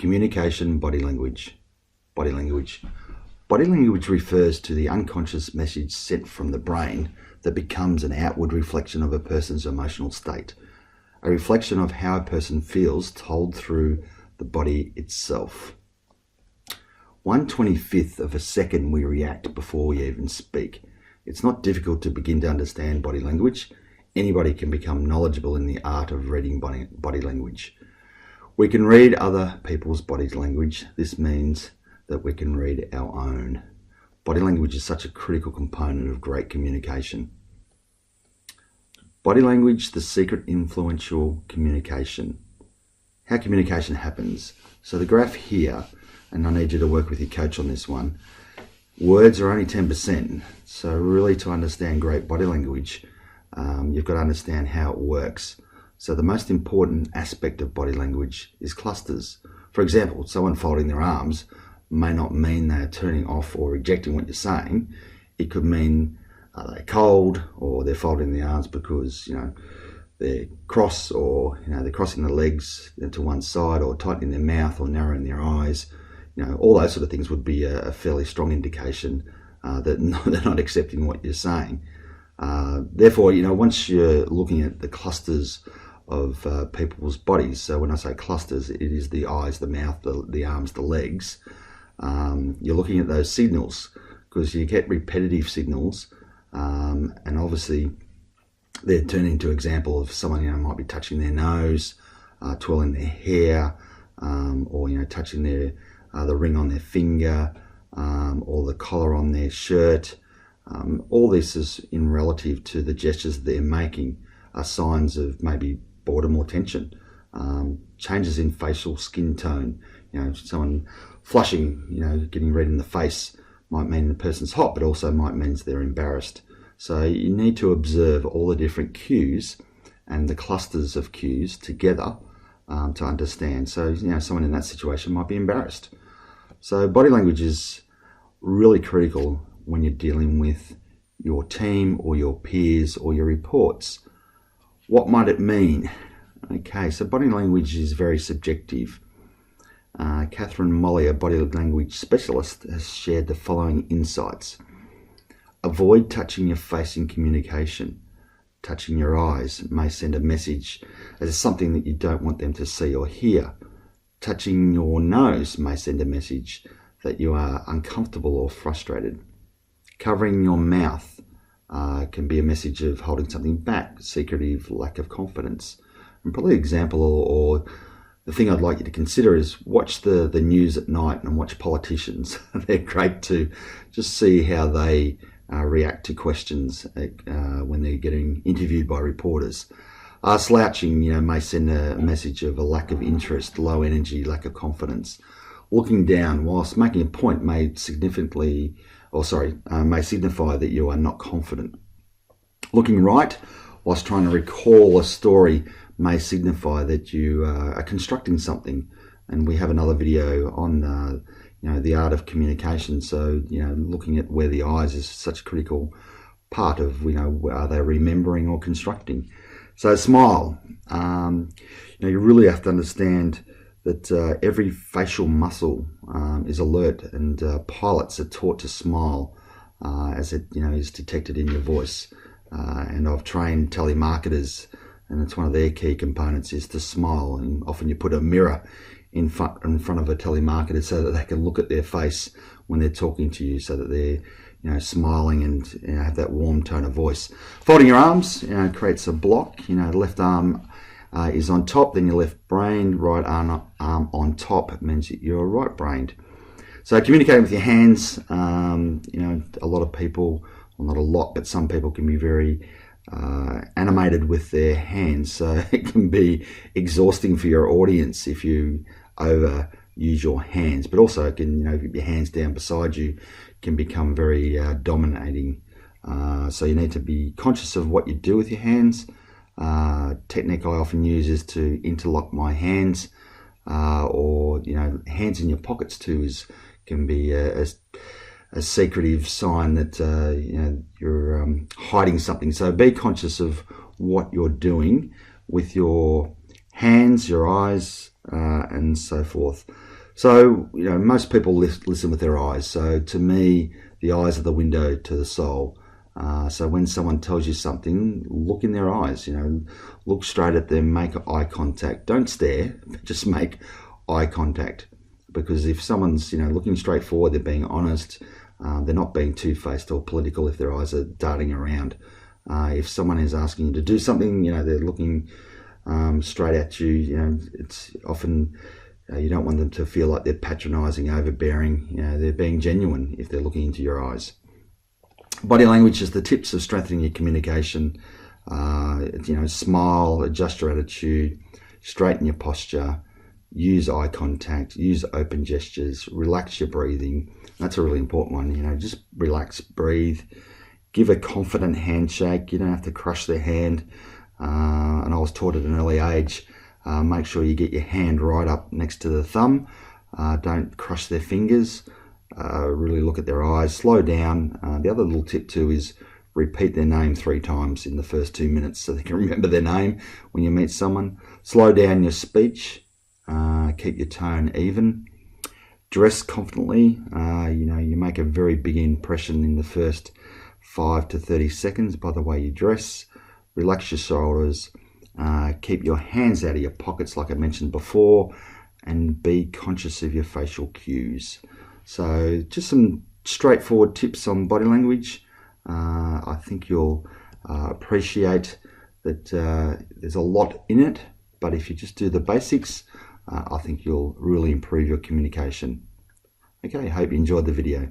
Communication body language. Body language. Body language refers to the unconscious message sent from the brain that becomes an outward reflection of a person's emotional state, a reflection of how a person feels told through the body itself. 1/25th of a second we react before we even speak. It's not difficult to begin to understand body language. Anybody can become knowledgeable in the art of reading body language. We can read other people's body language. This means that we can read our own. Body language is such a critical component of great communication. Body language, the secret influential communication. How communication happens. So the graph here, and I need you to work with your coach on this one, words are only 10%. So really, to understand great body language, you've got to understand how it works. So the most important aspect of body language is clusters. For example, someone folding their arms may not mean they're turning off or rejecting what you're saying. It could mean they're cold, or they're folding their arms because they're cross, or they're crossing the legs to one side, or tightening their mouth, or narrowing their eyes. All those sort of things would be a fairly strong indication that they're not accepting what you're saying. Therefore, once you're looking at the clusters of people's bodies, so when I say clusters, it is the eyes, the mouth, the arms, the legs. You're looking at those signals, because you get repetitive signals, and obviously they're turning into example of someone might be touching their nose, twirling their hair, or touching the ring on their finger, or the collar on their shirt. All this is in relative to the gestures they're making are signs of maybe boredom or tension. Changes in facial skin tone, someone flushing, getting red in the face might mean the person's hot, but also might mean they're embarrassed. So you need to observe all the different cues and the clusters of cues together to understand. So someone in that situation might be embarrassed. So body language is really critical when you're dealing with your team or your peers or your reports. What might it mean? Okay, so body language is very subjective. Catherine Molly, a body language specialist, has shared the following insights. Avoid touching your face in communication. Touching your eyes may send a message as something that you don't want them to see or hear. Touching your nose may send a message that you are uncomfortable or frustrated. Covering your mouth can be a message of holding something back, secretive, lack of confidence. And probably an example or the thing I'd like you to consider is watch the news at night and watch politicians. They're great to just see how they react to questions when they're getting interviewed by reporters. Slouching, may send a message of a lack of interest, low energy, lack of confidence. Looking down whilst making a point may signify that you are not confident. Looking right whilst trying to recall a story may signify that you are constructing something. And we have another video on the art of communication. So looking at where the eyes is such a critical part of are they remembering or constructing. So smile. You really have to understand that every facial muscle is alert, and pilots are taught to smile as it is detected in your voice. And I've trained telemarketers, and it's one of their key components is to smile. And often you put a mirror in front of a telemarketer so that they can look at their face when they're talking to you, so that they're smiling and have that warm tone of voice. Folding your arms creates a block. The left arm is on top, then your left-brained, right arm on top. It means that you're right-brained. So communicating with your hands, a lot of people, well, not a lot, but some people can be very animated with their hands. So it can be exhausting for your audience if you overuse your hands, but also it can, keep your hands down beside you, can become very dominating. So you need to be conscious of what you do with your hands. Technique I often use is to interlock my hands, or hands in your pockets too can be a secretive sign that you're hiding something. So be conscious of what you're doing with your hands, your eyes, and so forth. So, most people listen with their eyes. So to me, the eyes are the window to the soul. So when someone tells you something, look in their eyes, look straight at them, make eye contact. Don't stare, but just make eye contact. Because if someone's, looking straight forward, they're being honest, they're not being two-faced or political if their eyes are darting around. If someone is asking you to do something, they're looking straight at you, it's often, you don't want them to feel like they're patronizing, overbearing. They're being genuine if they're looking into your eyes. Body language is the tips of strengthening your communication. Smile, adjust your attitude, straighten your posture, use eye contact, use open gestures, relax your breathing. That's a really important one. Just relax, breathe, give a confident handshake. You don't have to crush their hand. And I was taught at an early age, make sure you get your hand right up next to the thumb. Don't crush their fingers. Really look at their eyes, slow down. The other little tip too is repeat their name 3 times in the first 2 minutes so they can remember their name when you meet someone. Slow down your speech, keep your tone even. Dress confidently. You make a very big impression in the first 5 to 30 seconds by the way you dress. Relax your shoulders, keep your hands out of your pockets like I mentioned before, and be conscious of your facial cues. So just some straightforward tips on body language. I think you'll appreciate that there's a lot in it, but if you just do the basics, I think you'll really improve your communication. Okay, I hope you enjoyed the video.